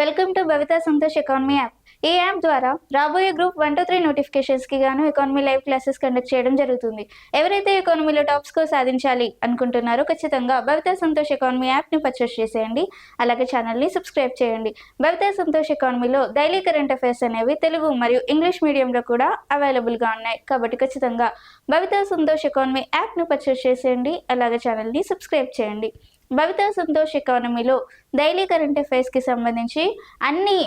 Welcome to Bhavitha Santosh economy app. ఈ app ద్వారా రాబోయే గ్రూప్ 1 to 3 నోటిఫికేషన్స్కి గాను ఎకానమీ లైవ్ క్లాసెస్ కండక్ట్ చేయడం జరుగుతుంది. ఎవరైతే ఎకానమీలో టాప్ స్కోర్ సాధించాలి అనుకుంటున్నారో ఖచ్చితంగా భవితా సంతోష్ ఎకానమీ యాప్ని పర్చేస్ చేసేయండి. అలాగే ఛానల్ని సబ్స్క్రైబ్ చేయండి. భవితా సంతోష్ ఎకానమీలో డైలీ కరెంట్ అఫైర్స్ అనేవి తెలుగు మరియు ఇంగ్లీష్ మీడియంలో కూడా అవైలబుల్గా ఉన్నాయి. కాబట్టి ఖచ్చితంగా భవితా సంతోష్ ఎకానమీ యాప్ని పర్చేస్ చేసేయండి. అలాగే ఛానల్ని సబ్స్క్రైబ్ చేయండి. భవితా సంతోష్ ఎకానమీలో డైలీ కరెంట్ అఫైర్స్కి సంబంధించి అన్ని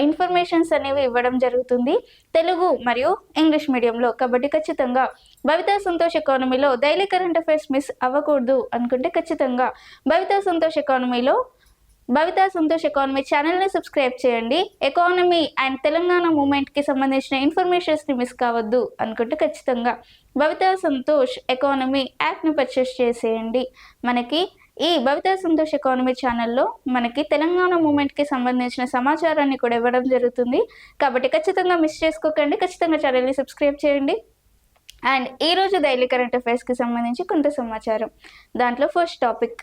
ఇన్ఫర్మేషన్స్ అనేవి ఇవ్వడం జరుగుతుంది తెలుగు మరియు ఇంగ్లీష్ మీడియంలో. కాబట్టి ఖచ్చితంగా భవితా సంతోష్ ఎకానమీలో డైలీ కరెంట్ అఫైర్స్ మిస్ అవ్వకూడదు అనుకుంటే ఖచ్చితంగా భవితా సంతోష్ ఎకానమీ ఛానల్ని సబ్స్క్రైబ్ చేయండి. ఎకానమీ అండ్ తెలంగాణ మూమెంట్కి సంబంధించిన ఇన్ఫర్మేషన్స్ని మిస్ కావద్దు అనుకుంటే ఖచ్చితంగా భవితా సంతోష్ ఎకానమీ యాప్ని పర్చేస్ చేసేయండి. మనకి ఈ భవితా సంతోష్ ఎకానమీ ఛానల్లో మనకి తెలంగాణ మూమెంట్కి సంబంధించిన సమాచారాన్ని కూడా ఇవ్వడం జరుగుతుంది. కాబట్టి ఖచ్చితంగా మిస్ చేసుకోకండి. ఖచ్చితంగా ఛానల్ని సబ్స్క్రైబ్ చేయండి. అండ్ ఈరోజు డైలీ కరెంట్ అఫైర్స్కి సంబంధించి కొంత సమాచారం. దాంట్లో ఫస్ట్ టాపిక్,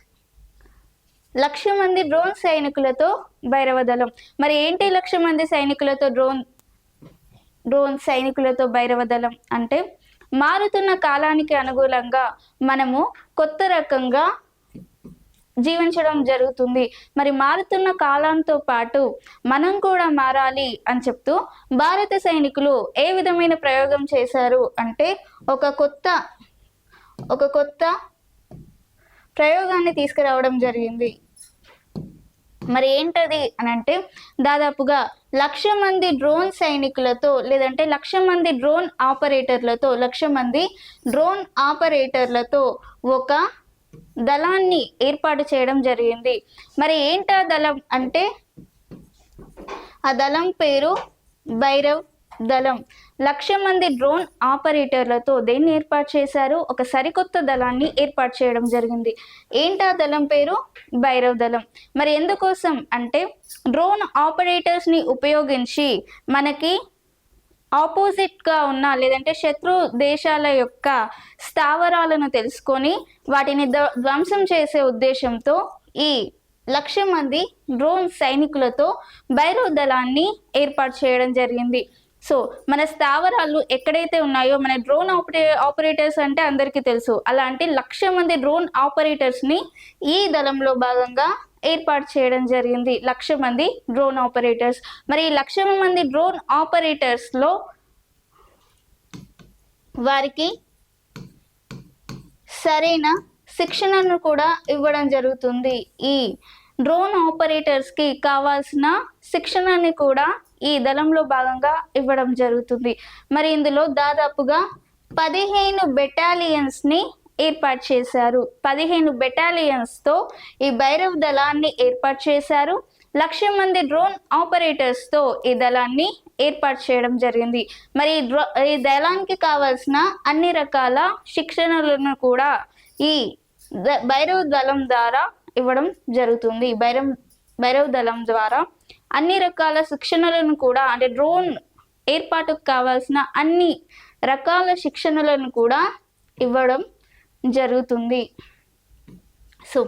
1,00,000 మంది డ్రోన్ సైనికులతో భైరవ దళం. మరి ఏంటి 1,00,000 మంది సైనికులతో డ్రోన్ సైనికులతో భైరవ దళం అంటే, మారుతున్న కాలానికి అనుగుణంగా మనము కొత్త రకంగా జీవించడం జరుగుతుంది. మరి మారుతున్న కాలంతో పాటు మనం కూడా మారాలి అని చెప్తూ భారత సైనికులు ఏ విధమైన ప్రయోగం చేశారు అంటే, ఒక కొత్త ప్రయోగాన్ని తీసుకురావడం జరిగింది. మరి ఏంటది అని అంటే, దాదాపుగా 1,00,000 మంది డ్రోన్ సైనికులతో లేదంటే 1,00,000 మంది డ్రోన్ ఆపరేటర్లతో ఒక దళాన్ని ఏర్పాటు చేయడం జరిగింది. మరి ఏంటా దళం అంటే, ఆ దళం పేరు భైరవ్ దళం. 1,00,000 మంది డ్రోన్ ఆపరేటర్లతో దేన్ని ఏర్పాటు చేశారు? ఒక సరికొత్త దళాన్ని ఏర్పాటు చేయడం జరిగింది. ఏంటా దళం పేరు? భైరవ్ దళం. మరి ఎందుకోసం అంటే, డ్రోన్ ఆపరేటర్స్ని ఉపయోగించి మనకి ఆపోజిట్గా ఉన్న లేదంటే శత్రు దేశాల యొక్క స్థావరాలను తెలుసుకొని వాటిని ధ్వంసం చేసే ఉద్దేశంతో ఈ 1,00,000 మంది డ్రోన్ సైనికులతో భైరవ్ దళాన్ని ఏర్పాటు చేయడం జరిగింది. సో మన స్థావరాలు ఎక్కడైతే ఉన్నాయో, మన డ్రోన్ ఆపరేటర్స్ అంటే అందరికీ తెలుసు. అలాంటి 1,00,000 మంది డ్రోన్ ఆపరేటర్స్ని ఈ దళంలో భాగంగా ఏర్పాటు చేయడం జరిగింది. 1,00,000 మంది డ్రోన్ ఆపరేటర్స్. మరి ఈ 1,00,000 మంది డ్రోన్ ఆపరేటర్స్లో వారికి సరైన శిక్షణను కూడా ఇవ్వడం జరుగుతుంది. ఈ డ్రోన్ ఆపరేటర్స్కి కావాల్సిన శిక్షణని కూడా ఈ దళంలో భాగంగా ఇవ్వడం జరుగుతుంది. మరి ఇందులో దాదాపుగా 15 బెటాలియన్స్ని ఏర్పాటు చేశారు. 15 బెటాలియన్స్తో ఈ భైరవ్ దళాన్ని ఏర్పాటు చేశారు. 1,00,000 మంది డ్రోన్ ఆపరేటర్స్తో ఈ దళాన్ని ఏర్పాటు చేయడం జరిగింది. మరి ఈ దళానికి కావాల్సిన అన్ని రకాల శిక్షణలను కూడా ఈ భైరవ్ దళం ద్వారా ఇవ్వడం జరుగుతుంది. భైరవ్ దళం ద్వారా అన్ని రకాల శిక్షణలను కూడా, అంటే డ్రోన్ ఏర్పాటుకు కావాల్సిన అన్ని రకాల శిక్షణలను కూడా ఇవ్వడం జరుగుతుంది. సో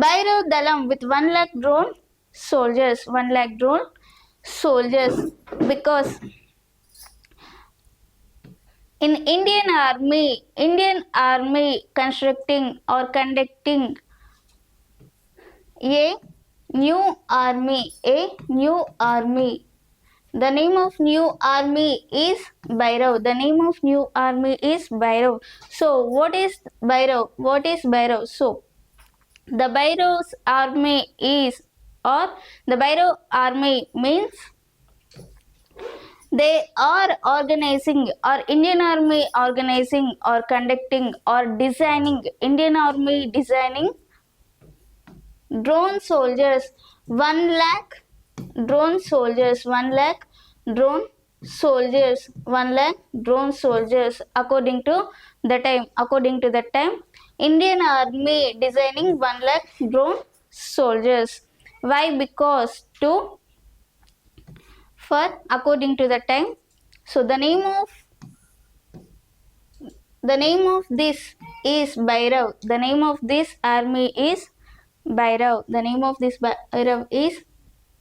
భైరవ్ దళం with 1,00,000 drone soldiers, 1,00,000 drone soldiers, because in Indian Army constructing or conducting a new army. The name of new army is Bhairav. So what is Bhairav? So the Bhairav's army is, or the Bhairav army means they are organizing, or Indian Army organizing or conducting or designing, drone soldiers, 1,00,000 drone soldiers, 1,00,000 drone soldiers according to the time Indian Army designing 1,00,000 drone soldiers. Why? Because according to the time. So the name of this is Bhairav. The name of this army is Bhairav.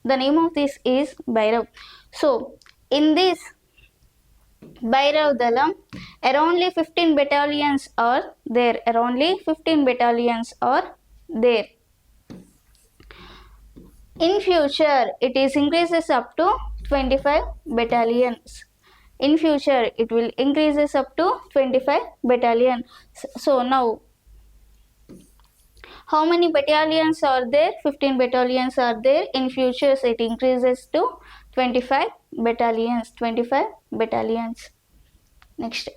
The name of this is Bhairav. So in this Bhairav Dalam, around 15 battalions are there. Around 15 battalions are there. In future, it is increases up to 25 battalions. In future, it will increases up to 25 battalion. So now, how many battalions are there? 15 battalions are there. In future, it increases to 25 battalions. 25 battalions. Next.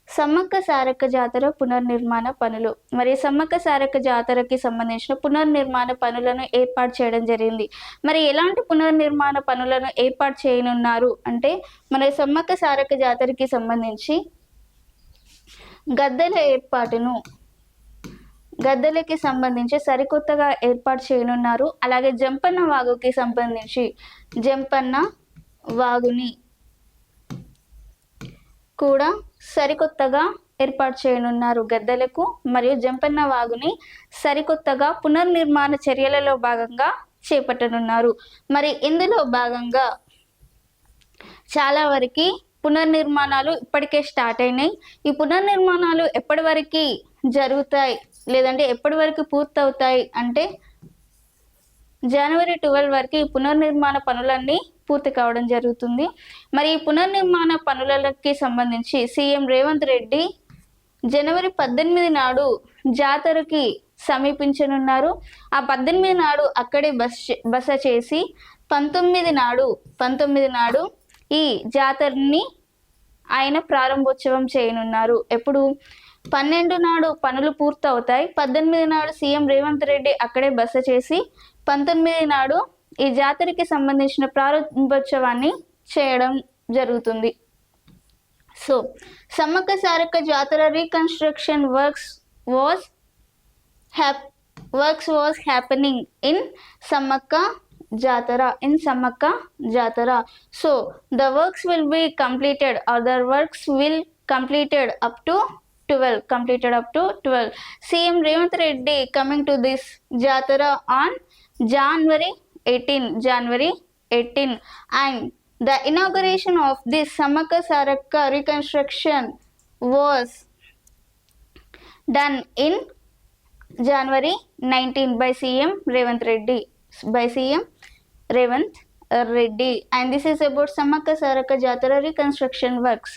Sammakka Sarakka జాతర పునర్నిర్మాణ పనులు. మరి సమ్మక్క సారక్క జాతరకి సంబంధించిన పునర్నిర్మాణ పనులను ఏర్పాటు చేయడం జరిగింది. మరి ఎలాంటి పునర్నిర్మాణ పనులను ఏర్పాటు చేయనున్నారు అంటే, మరి సమ్మక్క సారక్క జాతరకి సంబంధించి గద్దెలకి సంబంధించి సరికొత్తగా ఏర్పాటు చేయనున్నారు. అలాగే జంపన్న వాగుకి సంబంధించి జంపన్న వాగుని కూడా సరికొత్తగా ఏర్పాటు చేయనున్నారు. గద్దెలకు మరియు జంపన్న వాగుని సరికొత్తగా పునర్నిర్మాణ చర్యలలో భాగంగా చేపట్టనున్నారు. మరి ఇందులో భాగంగా చాలా వరకు పునర్నిర్మాణాలు ఇప్పటికే స్టార్ట్ అయినాయి. ఈ పునర్నిర్మాణాలు ఎప్పటి వరకు జరుగుతాయి లేదంటే ఎప్పటి వరకు పూర్తవుతాయి అంటే జనవరి 12 వరకు ఈ పునర్నిర్మాణ పనులన్నీ పూర్తి కావడం జరుగుతుంది. మరి ఈ పునర్నిర్మాణ పనులకి సంబంధించి సీఎం రేవంత్ రెడ్డి జనవరి 18 నాడు జాతరకి సమీపించనున్నారు. ఆ 18 నాడు అక్కడే బస చేసి 19 నాడు ఈ జాతరని ఆయన ప్రారంభోత్సవం చేయనున్నారు. ఎప్పుడు 12 నాడు పనులు పూర్తవుతాయి. 18 నాడు సీఎం రేవంత్ రెడ్డి అక్కడే బస చేసి 19 నాడు ఈ జాతరకి సంబంధించిన ప్రారంభోత్సవాన్ని చేయడం జరుగుతుంది. సో సమ్మక్క సారక్క జాతర reconstruction works was happening in Sammakka Jatara. So the works will be completed up to 12. CM Revanth Reddy coming to this Jatara on January 18 and the inauguration of this Samakka Sarakka reconstruction was done in January 19 by CM Revanth Reddy and this is about Samakka Sarakka Jatara reconstruction works.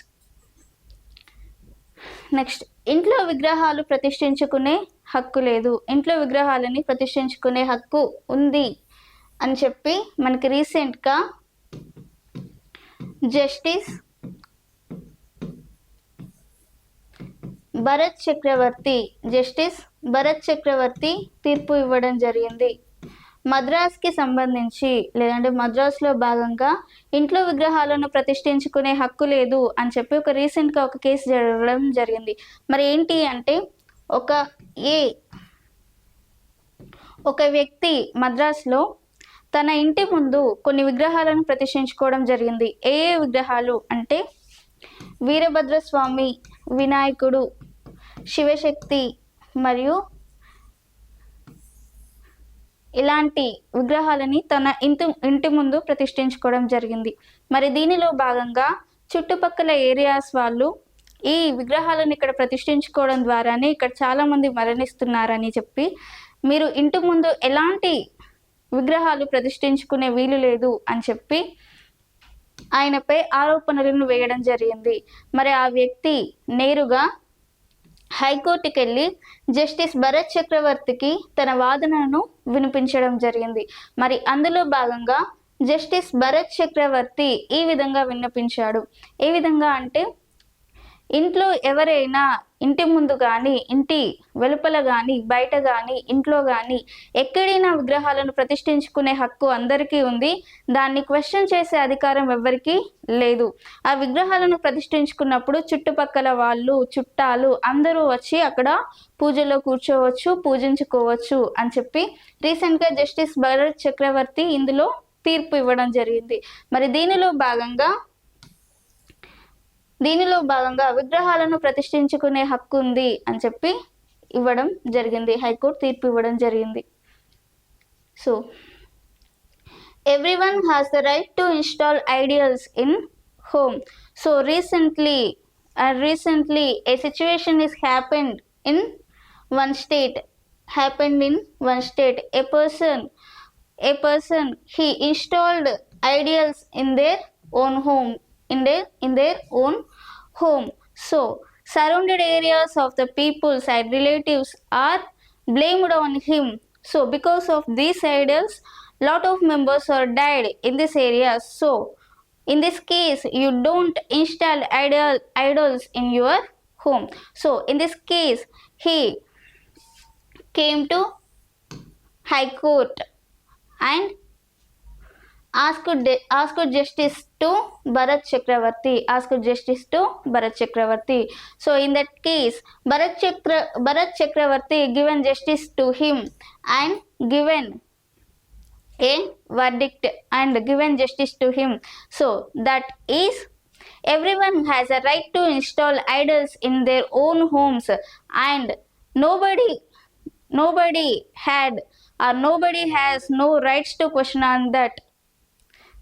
Next, ఇంట్లో విగ్రహాలు ప్రతిష్ఠించుకునే హక్కు లేదు. ఇంట్లో విగ్రహాలని ప్రతిష్ఠించుకునే హక్కు ఉంది అని చెప్పి మనకి రీసెంట్గా జస్టిస్ భరత్ చక్రవర్తి తీర్పు ఇవ్వడం జరిగింది. మద్రాస్కి సంబంధించి లేదంటే మద్రాసులో భాగంగా ఇంట్లో విగ్రహాలను ప్రతిష్ఠించుకునే హక్కు లేదు అని చెప్పి రీసెంట్గా ఒక కేసు జరగడం జరిగింది. మరి ఏంటి అంటే ఒక వ్యక్తి మద్రాసులో తన ఇంటి ముందు కొన్ని విగ్రహాలను ప్రతిష్ఠించుకోవడం జరిగింది. ఏ విగ్రహాలు అంటే వీరభద్రస్వామి, వినాయకుడు, శివశక్తి మరియు ఇలాంటి విగ్రహాలని తన ఇంటి ముందు ప్రతిష్ఠించుకోవడం జరిగింది. మరి దీనిలో భాగంగా చుట్టుపక్కల ఏరియాస్ వాళ్ళు ఈ విగ్రహాలను ఇక్కడ ప్రతిష్ఠించుకోవడం ద్వారానే ఇక్కడ చాలామంది మరణిస్తున్నారని చెప్పి మీరు ఇంటి ముందు ఎలాంటి విగ్రహాలు ప్రతిష్ఠించుకునే వీలు లేదు అని చెప్పి ఆయనపై ఆరోపణలను వేయడం జరిగింది. మరి ఆ వ్యక్తి నేరుగా హైకోర్టుకి వెళ్ళి జస్టిస్ భరత్ చక్రవర్తికి తన వాదనను వినిపించడం జరిగింది. మరి అందులో భాగంగా జస్టిస్ భరత్ చక్రవర్తి ఈ విధంగా విన్నపించాడు. ఏ విధంగా అంటే, ఇంట్లో ఎవరైనా ఇంటి ముందు కానీ, ఇంటి వెలుపల కానీ, బయట కానీ, ఇంట్లో కానీ ఎక్కడైనా విగ్రహాలను ప్రతిష్ఠించుకునే హక్కు అందరికీ ఉంది. దాన్ని క్వశ్చన్ చేసే అధికారం ఎవరికీ లేదు. ఆ విగ్రహాలను ప్రతిష్ఠించుకున్నప్పుడు చుట్టుపక్కల వాళ్ళు, చుట్టాలు అందరూ వచ్చి అక్కడ పూజలో కూర్చోవచ్చు, పూజించుకోవచ్చు అని చెప్పి రీసెంట్గా జస్టిస్ భరత్ చక్రవర్తి ఇందులో తీర్పు ఇవ్వడం జరిగింది. మరి దీనిలో భాగంగా విగ్రహాలను ప్రతిష్ఠించుకునే హక్కు ఉంది అని చెప్పి ఇవ్వడం జరిగింది. హైకోర్టు తీర్పు ఇవ్వడం జరిగింది. So everyone has the right to install ideals in home. So recently a situation is happened in one state. A person he installed ideals in their own home, in their own home. So surrounded areas of the people's and relatives are blamed on him. So because of these ideals, lot of members are died in this area. So in this case you don't install idols in your home. So in this case he came to high court and asked justice to Bharat Chakravarti. So in that case, Bharat Chakravarti given justice to him and given a verdict and given justice to him. So that is, everyone has a right to install idols in their own homes, and nobody had or nobody has no rights to question on that.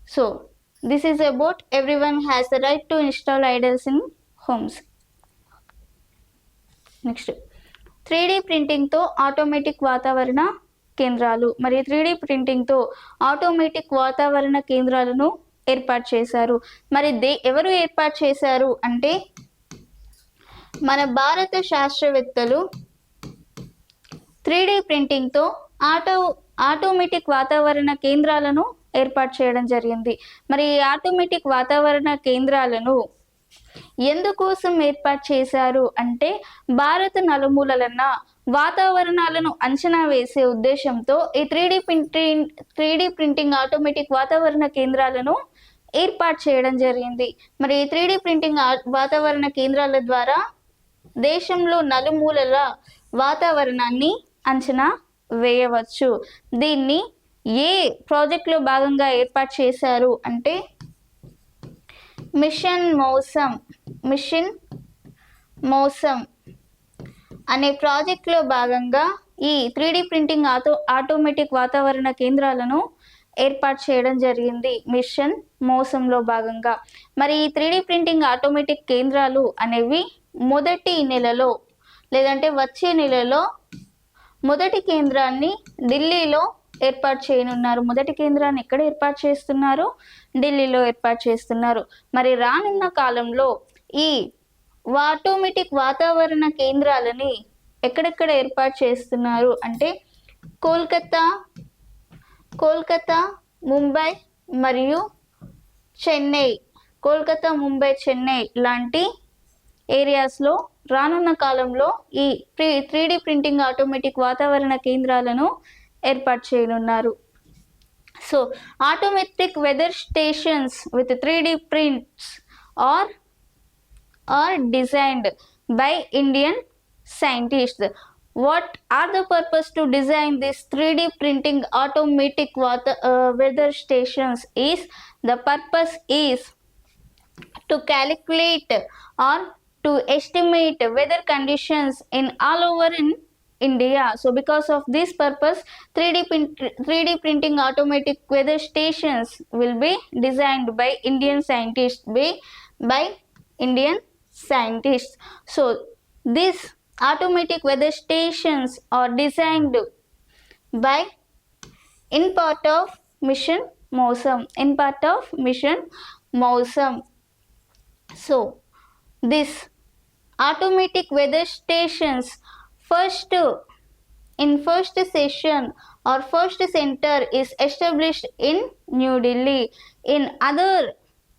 So this is about everyone has the right to install idols in homes. Next 3D ప్రింటింగ్తో automatic వాతావరణ కేంద్రాలు. మరి 3D ప్రింటింగ్తో automatic వాతావరణ కేంద్రాలను ఏర్పాటు చేశారు. మరి ఎవరు ఏర్పాటు చేశారు అంటే మన భారత శాస్త్రవేత్తలు 3D ప్రింటింగ్తో ఆటోమేటిక్ వాతావరణ కేంద్రాలను ఏర్పాటు చేయడం జరిగింది. మరి ఈ ఆటోమేటిక్ వాతావరణ కేంద్రాలను ఎందుకోసం ఏర్పాటు చేశారు అంటే భారత నలుమూలలన్న వాతావరణాలను అంచనా వేసే ఉద్దేశంతో ఈ 3D ప్రింటింగ్ ఆటోమేటిక్ వాతావరణ కేంద్రాలను ఏర్పాటు చేయడం జరిగింది. మరి ఈ 3D ప్రింటింగ్ వాతావరణ కేంద్రాల ద్వారా దేశంలో నలుమూలల వాతావరణాన్ని అంచనా వేయవచ్చు. దీన్ని ఏ ప్రాజెక్ట్లో భాగంగా ఏర్పాటు చేశారు అంటే మిషన్ మౌసమ్ అనే ప్రాజెక్ట్లో భాగంగా ఈ 3D ప్రింటింగ్ ఆటోమేటిక్ వాతావరణ కేంద్రాలను ఏర్పాటు చేయడం జరిగింది మిషన్ మౌసంలో భాగంగా. మరి ఈ 3D ప్రింటింగ్ ఆటోమేటిక్ కేంద్రాలు అనేవి మొదటి నెలలో లేదంటే వచ్చే నెలలో మొదటి కేంద్రాన్ని ఢిల్లీలో ఏర్పాటు చేయనున్నారు. మొదటి కేంద్రాన్ని ఎక్కడ ఏర్పాటు చేస్తున్నారు? ఢిల్లీలో ఏర్పాటు చేస్తున్నారు. మరి రానున్న కాలంలో ఈ ఆటోమేటిక్ వాతావరణ కేంద్రాలని ఎక్కడెక్కడ ఏర్పాటు చేస్తున్నారు అంటే కోల్కతా, ముంబై మరియు చెన్నై, కోల్కతా, ముంబై, చెన్నై లాంటి ఏరియాస్లో రానున్న కాలంలో ఈ 3D ప్రింటింగ్ ఆటోమేటిక్ వాతావరణ కేంద్రాలను ఏర్పాటు చేయనున్నారు. So automatic weather stations with 3D prints are designed by Indian scientists. What are the purpose to design this 3D printing automatic weather stations is the purpose is to calculate or to estimate weather conditions in all over in India. So because of this purpose 3D printing automatic weather stations will be designed by Indian scientists by Indian scientists. So these automatic weather stations are designed by in part of mission Mawsum. So this automatic weather stations first session or first center is established in New Delhi.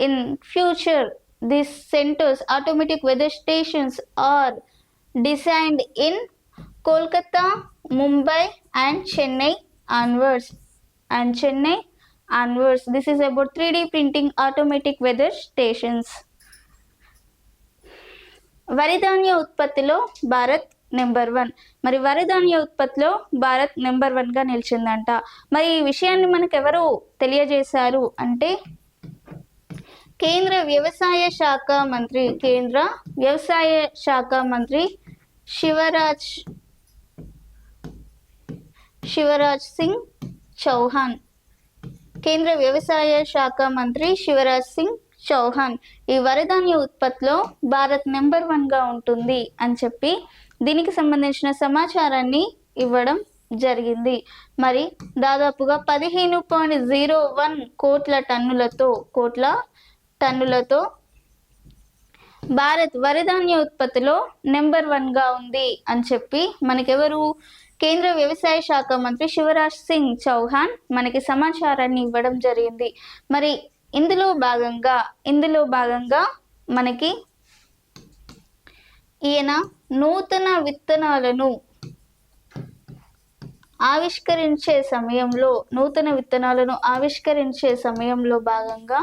In future these centers automatic weather stations are designed in Kolkata, Mumbai and Chennai onwards. This is about 3D printing automatic weather stations. వరిధాన్య ఉత్పత్తిలో Bharat number 1. మరి వరిధాన్య ఉత్పత్తిలో Bharat number 1గా నిలిచిందంట. మరి ఈ విషయాన్ని మనకు ఎవరు తెలియజేశారు అంటే కేంద్ర వ్యవసాయ శాఖ మంత్రి శివరాజ్ సింగ్ చౌహాన్. కేంద్ర వ్యవసాయ శాఖ మంత్రి శివరాజ్ సింగ్ చౌహాన్. ఈ వరిధాన్య ఉత్పత్తిలో భారత్ నెంబర్ 1గా ఉంటుంది అని చెప్పి దీనికి సంబంధించిన సమాచారాన్ని ఇవ్వడం జరిగింది. మరి దాదాపుగా 15.01 కోట్ల టన్నులతో భారత్ వరిధాన్య ఉత్పత్తిలో నెంబర్ 1గా ఉంది అని చెప్పి మనకెవరు కేంద్ర వ్యవసాయ శాఖ మంత్రి శివరాజ్ సింగ్ చౌహాన్ మనకి సమాచారాన్ని ఇవ్వడం జరిగింది. మరి ఇందులో భాగంగా మనకి ఈయన నూతన విత్తనాలను ఆవిష్కరించే సమయంలో భాగంగా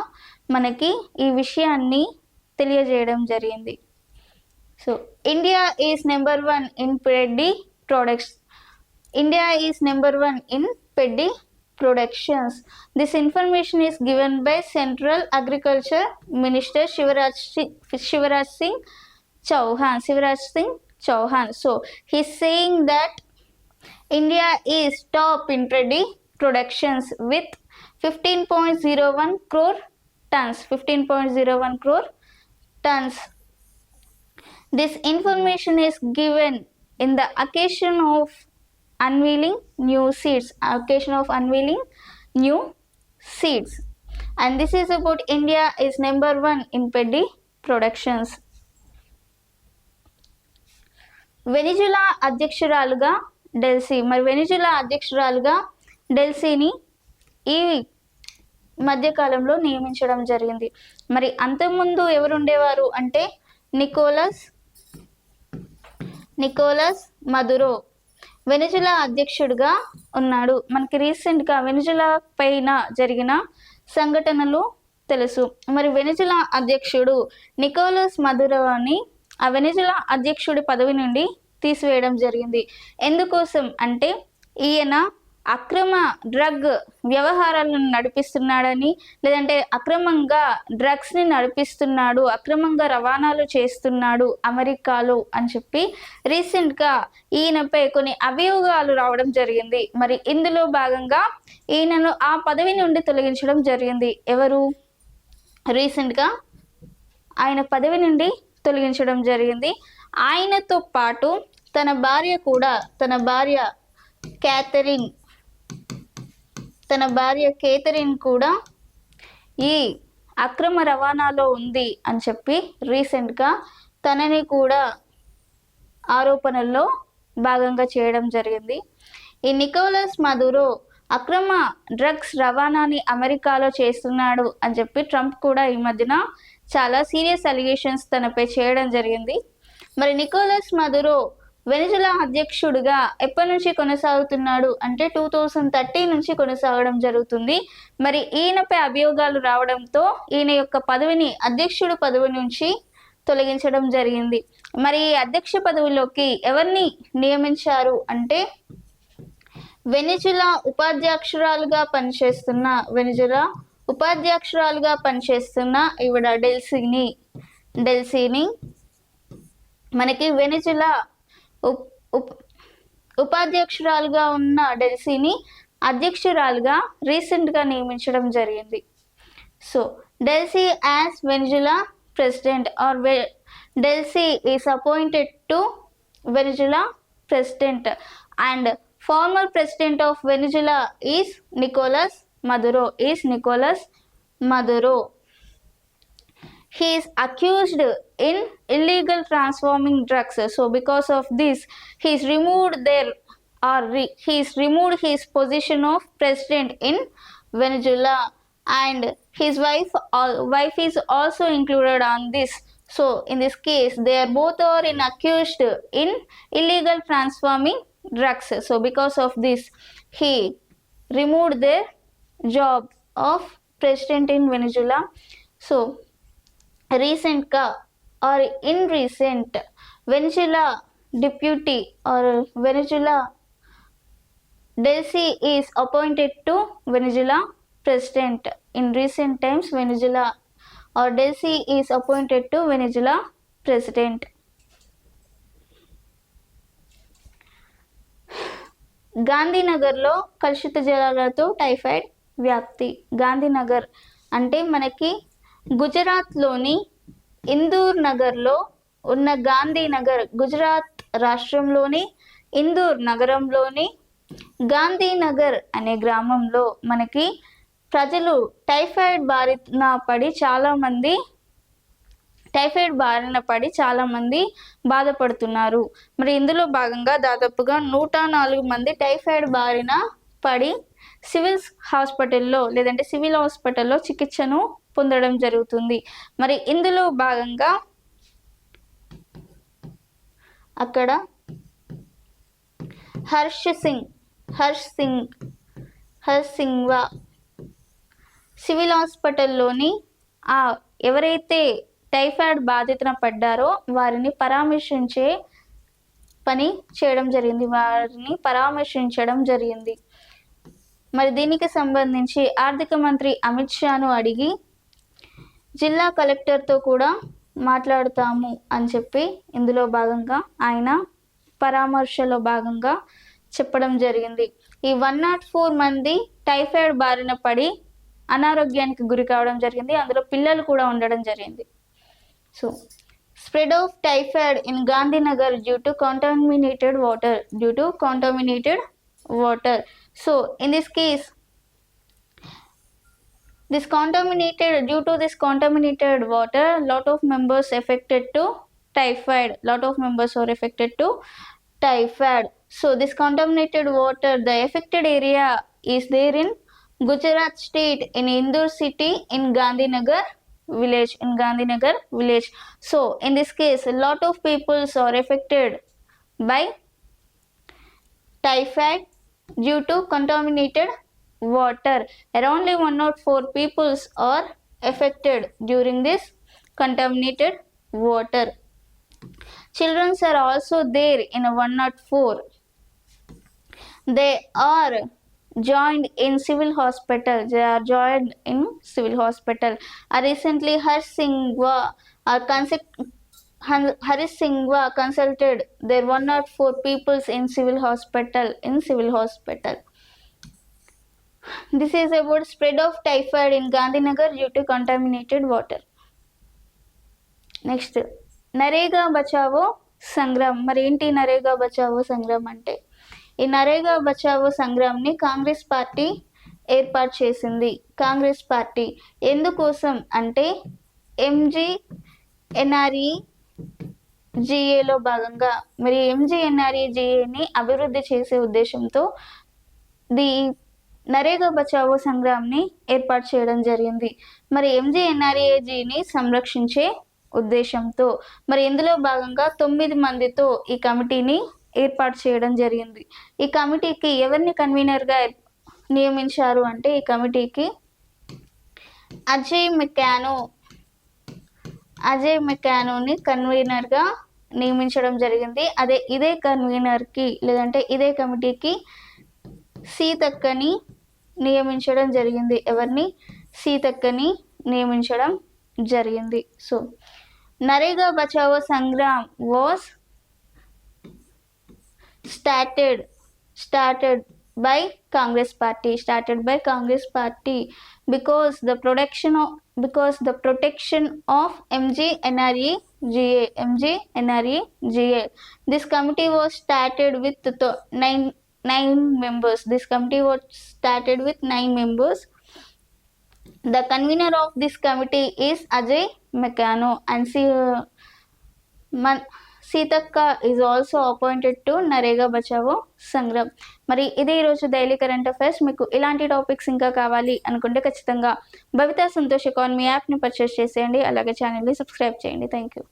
మనకి ఈ విషయాన్ని తెలియజేయడం జరిగింది. So India is number 1 in పెడ్డి products. India is number 1 in paddy productions. This information is given by Central Agriculture Minister Shivraj Singh Chauhan. So he is saying that India is top in paddy productions with 15.01 crore tons. This information is given in the occasion of unveiling new seeds, and this is about India is number 1 in paddy productions. Venezuela అధ్యక్షురాలుగా డెల్సీని ఈ మధ్యకాలంలో నియమించడం జరిగింది. మరి అంతకుముందు ఎవరు ఉండేవారు అంటే నికోలస్ మదురో వెనిజులా అధ్యక్షుడిగా ఉన్నాడు. మనకి రీసెంట్గా వెనిజులా పైన జరిగిన సంఘటనలు తెలుసు. మరి వెనిజులా అధ్యక్షుడు నికోలస్ మదురోని ఆ వెనిజులా అధ్యక్షుడి పదవి నుండి తీసివేయడం జరిగింది. ఎందుకోసం అంటే ఈయన అక్రమ డ్రగ్ వ్యవహారాలను నడిపిస్తున్నాడని, లేదంటే అక్రమంగా డ్రగ్స్ని నడిపిస్తున్నాడు, అక్రమంగా రవాణాలు చేస్తున్నాడు అమెరికాలో అని చెప్పి రీసెంట్గా ఈయనపై కొన్ని అభియోగాలు రావడం జరిగింది. మరి ఇందులో భాగంగా ఈయనను ఆ పదవి నుండి తొలగించడం జరిగింది. ఎవరు రీసెంట్గా ఆయన పదవి నుండి తొలగించడం జరిగింది. ఆయనతో పాటు తన భార్య కేథరిన్ కూడా ఈ అక్రమ రవాణాలో ఉంది అని చెప్పి రీసెంట్గా తనని కూడా ఆరోపణల్లో భాగంగా చేయడం జరిగింది. ఈ నికోలస్ మదురో అక్రమ డ్రగ్స్ రవాణాని అమెరికాలో చేస్తున్నాడు అని చెప్పి ట్రంప్ కూడా ఈ మధ్యన చాలా సీరియస్ అలిగేషన్స్ తనపై చేయడం జరిగింది. మరి నికోలస్ మదురో వెనిజులా అధ్యక్షుడిగా ఎప్పటి నుంచి కొనసాగుతున్నాడు అంటే 2013 నుంచి కొనసాగడం జరుగుతుంది. మరి ఈయనపై అభియోగాలు రావడంతో ఈయన యొక్క అధ్యక్షుడు పదవి నుంచి తొలగించడం జరిగింది. మరి ఈ అధ్యక్ష పదవిలోకి ఎవరిని నియమించారు అంటే వెనిజులా ఉపాధ్యక్షురాలుగా పనిచేస్తున్న ఈవిడ డెల్సీని మనకి వెనిజులా ఉపాధ్యక్షురాలుగా ఉన్న డెల్సీని అధ్యక్షురాలుగా రీసెంట్గా నియమించడం జరిగింది. So Delcy as Venezuela president or Delcy is appointed to Venezuela president and former president of Venezuela is Nicolas Maduro. He is accused in illegal transforming drugs. So because of this, he is removed his position of president in Venezuela, and his wife is also included on this. So in this case, they are both accused in illegal transforming drugs. So because of this, he removed their job of president in Venezuela. So recent Venezuela deputy or Venezuela Delcy is appointed to Venezuela president. In recent times Venezuela or Delcy is appointed to Venezuela president. గాంధీనగర్లో కలుషిత జలాలతో typhoid వ్యాప్తి. గాంధీనగర్ అంటే మనకి గుజరాత్లోని ఇందూర్ నగర్లో ఉన్న గాంధీనగర్, గుజరాత్ రాష్ట్రంలోని ఇందూర్ నగరంలోని గాంధీనగర్ అనే గ్రామంలో మనకి ప్రజలు టైఫాయిడ్ బారిన పడి చాలామంది బాధపడుతున్నారు. మరి ఇందులో భాగంగా దాదాపుగా 104 మంది టైఫాయిడ్ బారిన పడి సివిల్ హాస్పిటల్లో చికిత్సను పొందడం జరుగుతుంది. మరి ఇందులో భాగంగా అక్కడ హర్ష్ సింగ్వా సివిల్ హాస్పిటల్లోని ఎవరైతే టైఫాయిడ్ బాధితున పడ్డారో వారిని పరామర్శించడం జరిగింది. మరి దీనికి సంబంధించి ఆర్థిక మంత్రి అమిత్ షాను అడిగి జిల్లా కలెక్టర్తో కూడా మాట్లాడుతాము అని చెప్పి ఇందులో భాగంగా ఆయన పరామర్శలో భాగంగా చెప్పడం జరిగింది. ఈ 104 మంది టైఫాయిడ్ బారిన పడి అనారోగ్యానికి గురి కావడం జరిగింది. అందులో పిల్లలు కూడా ఉండడం జరిగింది. So spread of typhoid in Gandhinagar due to contaminated water. So in this case, due to this contaminated water, lot of members are affected to typhoid. So this contaminated water, the affected area is there in Gujarat state, in Indore city, in Gandhinagar village. So in this case, a lot of people are affected by typhoid due to contaminated water. Around 104 people are affected during this contaminated water. Children are also there in 104. They are joined in civil hospital. Recently Harish Singwa consulted their 104 people in civil hospital. This is about spread of typhoid in Gandhinagar due to contaminated water. Next, NREGA Bachao Sangram. మరి ఏంటి నరేగా బచావో సంగ్రామ్ అంటే? ఈ NREGA Bachao సంగ్రామ్ని Congress party ఏర్పాటు చేసింది. Congress party ఎందుకోసం అంటే ఎంజీఎన్ఆర్ఈజీఏలో భాగంగా మరి ఎంజీఎన్ఆర్ఈజీఏని అభివృద్ధి చేసే ఉద్దేశంతో నరేగా బచావో సంగ్రామ్ని ఏర్పాటు చేయడం జరిగింది. మరి ఎంజీఎన్ఆర్ఈజీని సంరక్షించే ఉద్దేశంతో మరి ఇందులో భాగంగా 9 మందితో ఈ కమిటీని ఏర్పాటు చేయడం జరిగింది. ఈ కమిటీకి ఎవరిని కన్వీనర్గా నియమించారు అంటే ఈ కమిటీకి అజయ్ మెకానోని కన్వీనర్గా నియమించడం జరిగింది. ఇదే కన్వీనర్కి లేదంటే ఇదే కమిటీకి సీతక్కని నియమించడం జరిగింది. సీతక్కని నియమించడం జరిగింది. So NREGA Bachao Sangram was started by Congress party because the protection of MGNREGA. This committee was started with 9 members. The convener of this committee is Ajay Mekano and Seethakka is also appointed to NREGA Bachao Sangram. మరి ఇదే ఈరోజు డైలీ కరెంట్ అఫైర్స్. మీకు ఇలాంటి topics ఇంకా కావాలి అనుకుంటే ఖచ్చితంగా భవితా Santosh economy యాప్ని పర్చేస్ చేసేయండి. అలాగే ఛానల్ని సబ్స్క్రైబ్ చేయండి. Thank you.